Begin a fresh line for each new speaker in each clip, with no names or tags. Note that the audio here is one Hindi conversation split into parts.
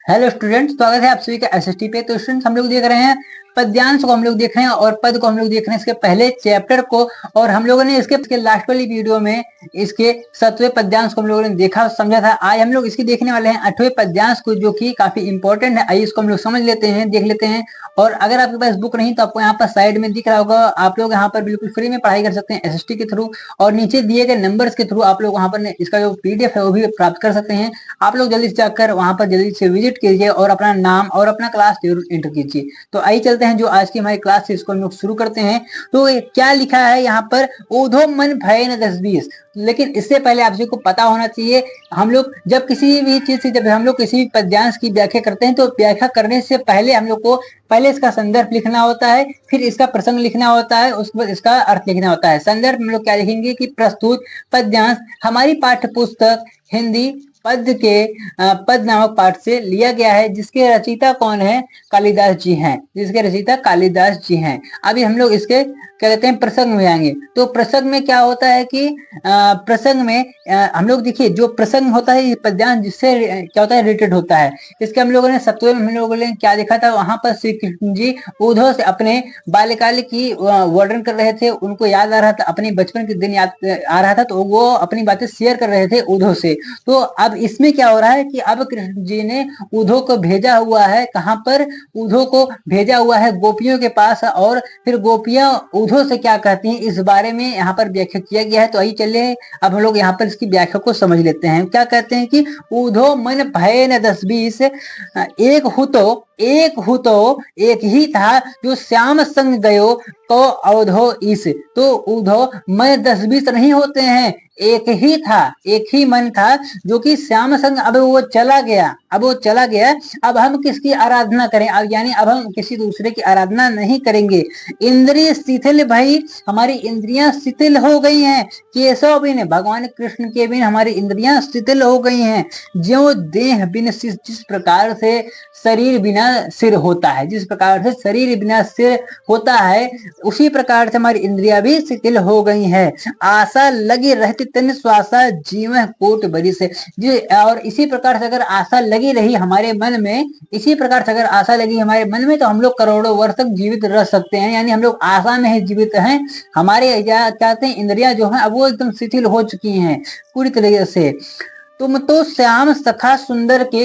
हेलो स्टूडेंट्स, स्वागत है आप सभी का एसएसटी पे। तो स्टूडेंट्स, हम लोग देख रहे हैं पद्यांश को, हम लोग देख रहे हैं और पद को हम लोग देख रहे हैं, इसके पहले चैप्टर को। और हम लोगों ने इसके लास्ट वाली वीडियो में इसके 7वें पद्यांश को हम लोगों ने देखा समझा था। आज हम लोग इसकी देखने वाले हैं 8वें पद्यांश को, जो कि काफी इंपॉर्टेंट है। आइए इसको हम लोग समझ लेते हैं, देख लेते हैं। और अगर आपके पास बुक नहीं तो आपको यहाँ पर साइड में दिख रहा होगा, आप लोग यहाँ पर बिल्कुल फ्री में पढ़ाई कर सकते हैं एसएसटी के थ्रू। और नीचे दिए गए नंबर्स के थ्रू आप लोग वहाँ पर इसका जो पीडीएफ है वो भी प्राप्त कर सकते हैं। आप लोग जल्दी से जाकर वहां पर जल्दी से विजिट कीजिए और अपना नाम और अपना क्लास जरूर एंटर कीजिए। तो आइए चलते हैं जो आज की हमारी क्लास है इसको हम लोग शुरू करते हैं। तो क्या लिखा है यहाँ पर, ऊधो मन भय न 10-20। लेकिन इससे पहले आप सभी को पता होना चाहिए, हम लोग जब किसी भी चीज से जब हम लोग किसी भी पद्यांश की व्याख्या करते हैं तो व्याख्या करने से पहले हम लोग को पहले इसका संदर्भ लिखना होता है, फिर इसका प्रसंग लिखना होता है, उसके बाद इसका अर्थ लिखना होता है। संदर्भ हम लोग क्या लिखेंगे कि प्रस्तुत पद्यांश हमारी पाठ्य पुस्तक हिंदी पद के पद नामक पाठ से लिया गया है, जिसके रचयिता कौन है? कालिदास जी हैं, जिसके रचयिता कालिदास जी हैं। अभी हम लोग इसके क्या कहते हैं प्रसंग में आएंगे। तो प्रसंग में क्या होता है कि प्रसंग में हम लोग देखिए, जो प्रसंग होता है पद्यांश जिससे क्या होता है रिलेटेड होता है। इसके हम लोगों ने 7वें में हम लोगों ने क्या देखा था, वहां पर श्री कृष्ण जी ऊधो से अपने बाल्यकाल की वर्णन कर रहे थे, उनको याद आ रहा था, अपने बचपन के दिन याद आ रहा था, तो वो अपनी बातें शेयर कर रहे थे ऊधो से। तो अब इसमें क्या हो रहा है कि अब कृष्ण जी ने ऊधो को भेजा हुआ है, कहां पर? ऊधो को भेजा हुआ है गोपियों के पास, और फिर गोपियां ऊधो से क्या कहती हैं इस बारे में यहाँ पर व्याख्या किया गया है। तो आइए चलिए अब हम लोग यहाँ पर इसकी व्याख्या को समझ लेते हैं। क्या कहते हैं कि ऊधो मन भय न 10-20, एक ही था जो श्याम संग गयो तो अवधो ईस। तो ऊधो मन 10-20 नहीं होते हैं, एक ही था, एक ही मन था जो कि श्याम संग अब वो चला गया, अब हम किसकी आराधना करें? अब यानी अब हम किसी दूसरे की आराधना नहीं करेंगे। इंद्रिय शिथिल भाई, हमारी इंद्रियां शिथिल हो गई हैं। केशव बिन, भगवान कृष्ण के बिन हमारी इंद्रियां शिथिल हो गई हैं। ज्यों देह बिन सिर, जिस प्रकार से शरीर बिना सिर होता है, जिस प्रकार से शरीर बिना सिर होता है, उसी प्रकार से हमारी इंद्रियां भी शिथिल हो गई हैं। आशा लगी रहती तन श्वासा जीव कोट बरी से। और इसी प्रकार से अगर आशा लगी रही हमारे मन में, तो हम लोग करोड़ों वर्ष तक जीवित रह सकते हैं। यानी हम लोग आशा में ही जीवित हैं। हमारे क्या कहते हैं, इंद्रियां जो हैं अब वो एकदम शिथिल हो चुकी हैं पूरी तरीके से। तुम तो श्याम सखा सुंदर के,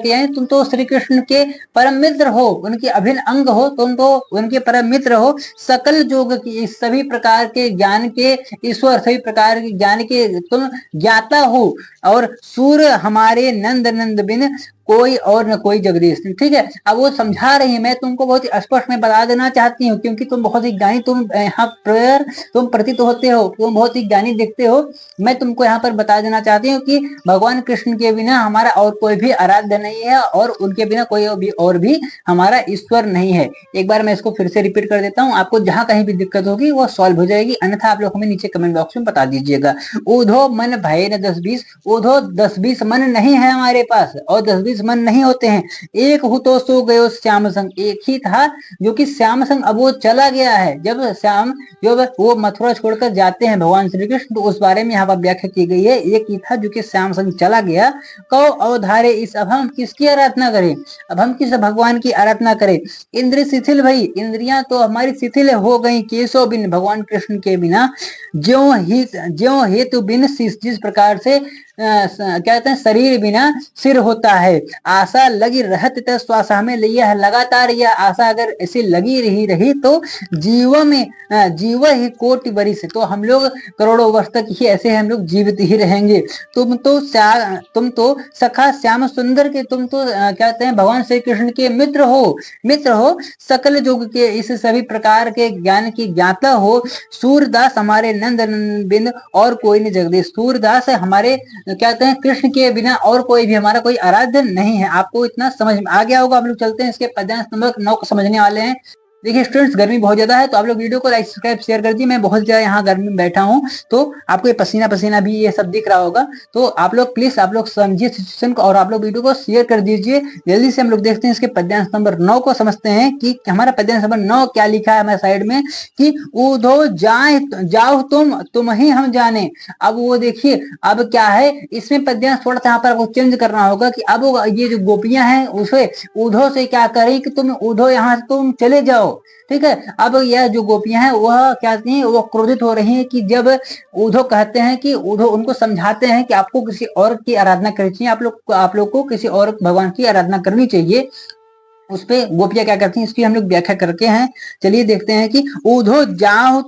यानी तुम तो श्री कृष्ण के परम मित्र हो, उनके अभिन्न अंग हो, तुम तो उनके परम मित्र हो। सकल जोग की, सभी प्रकार के ज्ञान के ईश्वर, सभी प्रकार के ज्ञान के तुम ज्ञाता हो। और सूर्य हमारे नंद नंद बिन कोई और न कोई जगदीश। ठीक है, अब वो समझा रही है, मैं तुमको बहुत ही स्पष्ट में बता देना चाहती हूँ, क्योंकि तुम बहुत ही ज्ञानी, तुम यहाँ पर तुम प्रतीत होते हो, तुम बहुत ही ज्ञानी दिखते हो। मैं तुमको यहाँ पर बता देना चाहती हूँ कि भगवान कृष्ण के बिना हमारा और कोई भी आराध्य नहीं है, और उनके बिना कोई और भी हमारा ईश्वर नहीं है। एक बार मैं इसको फिर से रिपीट कर देता हूँ, आपको जहां कहीं भी दिक्कत होगी वो सॉल्व हो जाएगी, अन्यथा आप लोग हमें नीचे कमेंट बॉक्स में बता दीजिएगा। ऊधो मन भय न 10-20, ऊधो 10-20 मन नहीं है हमारे पास, और 10-20 मन नहीं होते हैं। एक हु तो सो गयो श्याम संग, एक ही था जो कि श्याम संग अब वो चला गया है। जब वो मथुरा छोड़कर जाते हैं भगवान श्री कृष्ण, तो उस बारे में यहाँ पर व्याख्या की गई है, एक ही था जो कि श्याम संग चला गया। कौ अवधारे इस, अब हम किसकी आराधना करें? अब हम किस भगवान की आराधना करें? इंद्र शिथिल भाई, इंद्रियां तो हमारी शिथिल हो गई। केशव बिन, भगवान कृष्ण के बिना। ज्यों हेतु बिन शीश, जिस प्रकार से क्या कहते हैं शरीर बिना सिर होता है। आशा लगी रहत त श्वास, हमें यह लगातार यह आशा अगर ऐसी लगी रही तो जीव ही कोटि बरिस, तो हम लोग करोड़ों वर्ष तक ही ऐसे हम लोग जीवित ही रहेंगे। तुम तो सखा श्याम सुंदर के, तुम तो कहते हैं भगवान श्री कृष्ण के मित्र हो। सकल जोग के, इस सभी प्रकार के ज्ञान की ज्ञाता हो। सूरदास हमारे नंद बिंद और कोई नहीं जगदीश, सूरदास हमारे कहते हैं कृष्ण के बिना और कोई भी हमारा कोई आराध्य नहीं है। आपको इतना समझ में आ गया होगा। हम लोग चलते हैं इसके पद्यांश नंबर 9 को समझने वाले हैं। देखिए स्टूडेंट्स, गर्मी बहुत ज्यादा है, तो आप लोग वीडियो को लाइक सब्सक्राइब शेयर कर दीजिए। मैं बहुत ज्यादा यहाँ गर्मी में बैठा हूँ, तो आपको ये पसीना पसीना भी ये सब दिख रहा होगा, तो आप लोग प्लीज आप लोग समझिए सिचुएशन को और आप लोग वीडियो को शेयर कर दीजिए। जल्दी से हम लोग देखते हैं इसके पद्यांश नंबर 9 को, समझते हैं कि हमारा पद्यांश नंबर 9 क्या लिखा है हमारे साइड में, कि ऊधो जाए जाओ तुम ही हम जाने। अब वो देखिए, अब क्या है इसमें पद्यांश थोड़ा सा यहाँ पर आपको चेंज करना होगा, कि अब ये जो गोपियां हैं उसे ऊधो से क्या करें कि तुम ऊधो यहाँ से तुम चले जाओ। ठीक है, अब यह जो गोपियां हैं वह क्या कहती हैं, वो क्रोधित हो रही हैं कि जब ऊधो कहते हैं कि ऊधो उनको समझाते हैं कि आपको किसी और की आराधना करनी चाहिए, आप लोग को किसी और भगवान की आराधना करनी चाहिए। उस पे गोपियां क्या करती हैं इसकी हम लोग व्याख्या करके हैं। चलिए देखते हैं कि ऊधो जाओ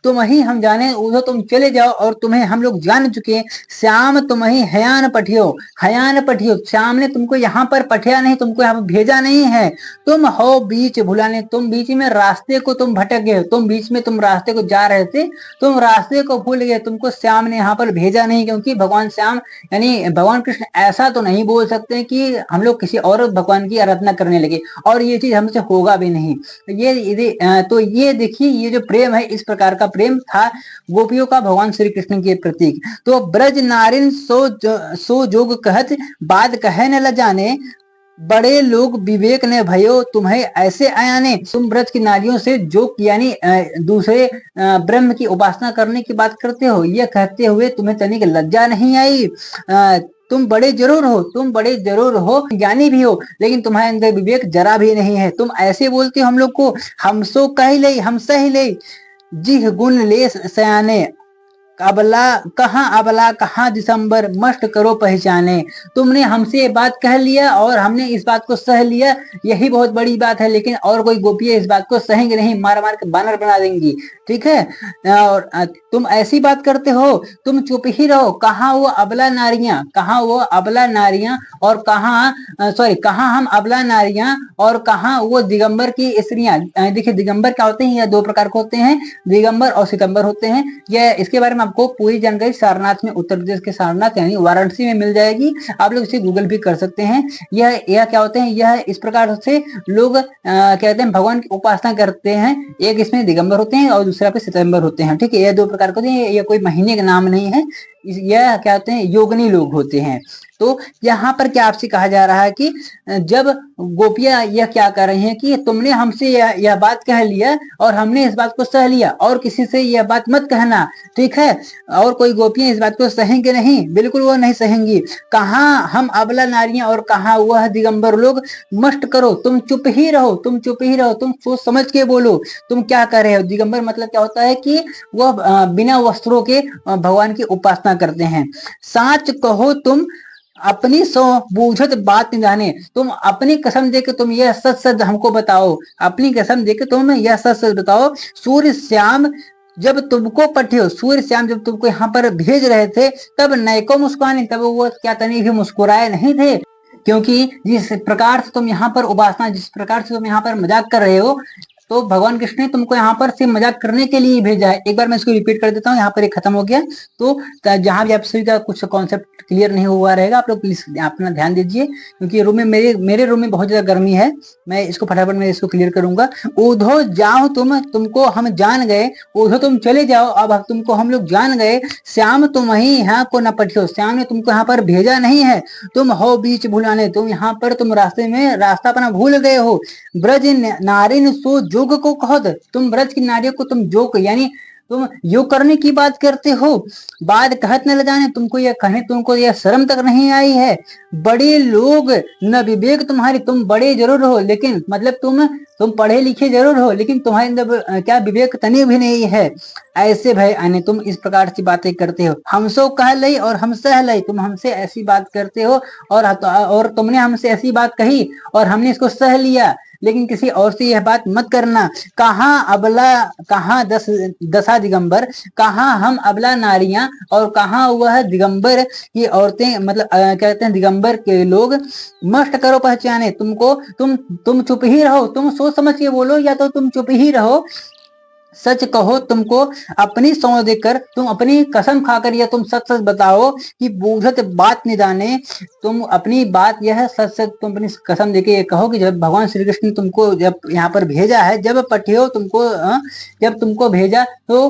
तुम ही हम जाने, ऊधो तुम चले जाओ और तुम्हें हम लोग जान चुके। श्याम तुम ही हयान पठियो, श्याम ने तुमको यहाँ पर पठिया नहीं, तुमको यहाँ पर भेजा नहीं है। तुम हो बीच भुलाने, तुम बीच में रास्ते को तुम भटक गए, तुम बीच में तुम रास्ते को जा रहे थे, तुम रास्ते को भूल गए, तुमको श्याम ने यहाँ पर भेजा नहीं। क्योंकि भगवान श्याम यानी भगवान कृष्ण ऐसा तो नहीं बोल सकते कि हम लोग किसी और भगवान की आराधना करने लगे, और ये चीज हमसे होगा भी नहीं। तो ये देखिए, ये जो प्रेम है इस प्रकार का प्रेम था गोपियों का भगवान श्री कृष्ण के प्रतीक। तो ब्रज नारिन सो जोग कहत, बात कहे न ल जाने, बड़े लोग विवेक ने भयो तुम्हें ऐसे आयाने। तुम ब्रज की नारियों से जोग यानी दूसरे ब्रह्म की उपासना करने की बात करते हो, यह कहते हुए तुम्हें तनिक लज्जा नहीं आई। तुम बड़े जरूर हो, ज्ञानी भी हो, लेकिन तुम्हारे अंदर विवेक जरा भी नहीं है। तुम ऐसे बोलते हो हम लोग को, हम सही ले जिह गुण ले सयाने, अबला कहाँ दिसंबर मस्ट करो पहचाने। तुमने हमसे ये बात कह लिया और हमने इस बात को सह लिया, यही बहुत बड़ी बात है, लेकिन और कोई गोपियां इस बात को सहेंगे नहीं, मार मार के बानर बना देंगी। ठीक है, और तुम ऐसी बात करते हो, तुम चुप ही रहो। कहाँ वो अबला नारियां और कहाँ हम अबला नारियां और कहाँ वो दिगंबर की स्त्रियां। देखिए दिगंबर क्या होते हैं, यह दो प्रकार के होते हैं, दिगंबर और सितंबर होते हैं। यह इसके बारे में आपको पूरी जानकारी सारनाथ में, उत्तर प्रदेश के सारनाथ यानी वाराणसी में मिल जाएगी, आप लोग इसे गूगल भी कर सकते हैं। यह क्या होते हैं, यह इस प्रकार से लोग कहते हैं भगवान की उपासना करते हैं। एक इसमें दिगंबर होते हैं और दूसरा पे सितंबर होते हैं। ठीक है, यह दो प्रकार के होते हैं, यह कोई महीने का नाम नहीं है, यह क्या होते हैं योगनी लोग होते हैं। तो यहाँ पर क्या आपसे कहा जा रहा है कि जब गोपियां यह क्या कर रही हैं कि तुमने हमसे यह बात कह लिया और हमने इस बात को सह लिया, और किसी से यह बात मत कहना। ठीक है, और कोई गोपियां इस बात को सहेंगे नहीं, बिल्कुल वो नहीं सहेंगी। कहाँ हम अबला नारियां और कहाँ वह दिगंबर लोग, मस्ट करो, तुम चुप ही रहो, तुम सोच समझ के बोलो तुम क्या कर रहे हो। दिगंबर मतलब क्या होता है कि वह बिना वस्त्रों के भगवान की उपासना करते हैं। साच कहो तुम अपनी सो बूझत बात न जाने, तुम अपनी कसम दे के तुम यह सच हमको बताओ, अपनी कसम दे के तुम यह सच बताओ। सूर्य श्याम जब तुमको यहाँ पर भेज रहे थे, तब नैको मुस्कुराने, तब वो क्या तनी भी मुस्कुराए नहीं थे। क्योंकि जिस प्रकार से तुम यहाँ पर उपासना, जिस प्रकार से तुम यहाँ पर मजाक कर रहे हो, तो भगवान कृष्ण ने तुमको यहाँ पर सिर्फ मजाक करने के लिए भेजा है। एक बार मैं इसको रिपीट कर देता हूँ, यहाँ पर एक खत्म हो गया। तो जहां भी आप सभी का कुछ कॉन्सेप्ट क्लियर नहीं हुआ रहेगा, आप लोग प्लीज अपना ध्यान दीजिए, क्योंकि रूम में मेरे रूम में बहुत ज्यादा गर्मी है। मैं इसको फटाफट में इसको क्लियर करूंगा। ऊधो जाओ तुमको हम जान गए, ऊधो तुम चले जाओ, अब तुमको हम लोग जान गए। श्याम तुम ही यहाँ को न पठियो, श्याम ने तुमको यहाँ पर भेजा नहीं है। तुम हो बीच भुलाने, तुम यहाँ पर तुम रास्ते में रास्ता अपना भूल गए हो। ब्रज नारिन सो जोग को कहो, तुम ब्रज की नारियों को तुम जोग यानी तुम योग करने की बात करते हो। बात कहत न जाने, तुमको यह कहने तुमको यह शर्म तक नहीं आई है। बड़े लोग न विवेक तुम्हारी, तुम बड़े जरूर हो, लेकिन मतलब तुम पढ़े लिखे जरूर हो, लेकिन तुम्हारे अंदर क्या विवेक तनी भी नहीं है। ऐसे भाई आने तुम इस प्रकार की बातें करते हो। हमसो कह लई और हम सह लई, तुम हमसे ऐसी बात करते हो और तुमने हमसे ऐसी बात कही और हमने इसको सह लिया, लेकिन किसी और से यह बात मत करना। कहाँ दशा दिगंबर, कहाँ हम अबला नारियां और कहाँ वह दिगंबर की औरतें, मतलब कहते हैं दिगंबर के लोग। मस्ट करो पहचाने, तुम चुप ही रहो, तुम सोच समझ के बोलो, या तो तुम चुप ही रहो। सच कहो तुमको अपनी सौं देकर, तुम अपनी कसम खाकर यह तुम सच सच बताओ कि बूझत बात न जाने। तुम अपनी बात यह सच सच तुम अपनी कसम देके ये कहो कि जब भगवान श्री कृष्ण ने तुमको जब यहाँ पर भेजा है, जब पठियो तुमको जब तुमको भेजा तो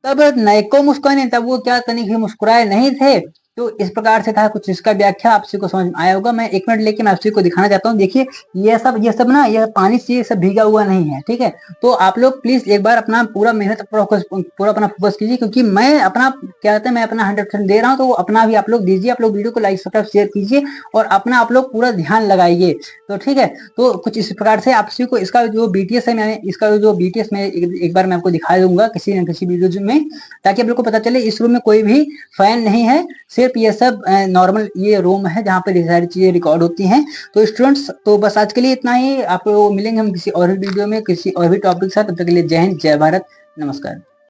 तब नयको मुस्कुराए, तब वो क्या तनिक भी मुस्कुराए नहीं थे। तो इस प्रकार से था कुछ, इसका व्याख्या आप सभी को समझ में आया होगा। मैं 1 मिनट लेके मैं आप सभी को दिखाना चाहता हूँ। देखिए ये सब ना ये पानी से ये सब भीगा हुआ नहीं है, ठीक है। तो आप लोग प्लीज एक बार अपना पूरा मेहनत पूरा अपना फोकस कीजिए, क्योंकि मैं अपना क्या कहते हैं मैं अपना 100% दे रहा हूँ, तो अपना भी आप लोग दीजिए। आप लोग वीडियो को लाइक सब्सक्राइब शेयर कीजिए और अपना आप लोग पूरा ध्यान लगाइए, तो ठीक है। तो कुछ इस प्रकार से आप सभी को इसका जो BTS है, मैंने इसका जो BTS में एक बार मैं आपको दिखा दूंगा किसी न किसी वीडियो में, ताकि आप लोग को पता चले इस रूम में कोई भी फैन नहीं है, सिर्फ ये सब नॉर्मल ये रूम है जहाँ पे सारी चीजें रिकॉर्ड होती हैं। तो स्टूडेंट्स, तो बस आज के लिए इतना ही। आप लोग मिलेंगे हम किसी और वीडियो में किसी और भी टॉपिक के साथ। तब तक के लिए जय हिंद, जय भारत, नमस्कार।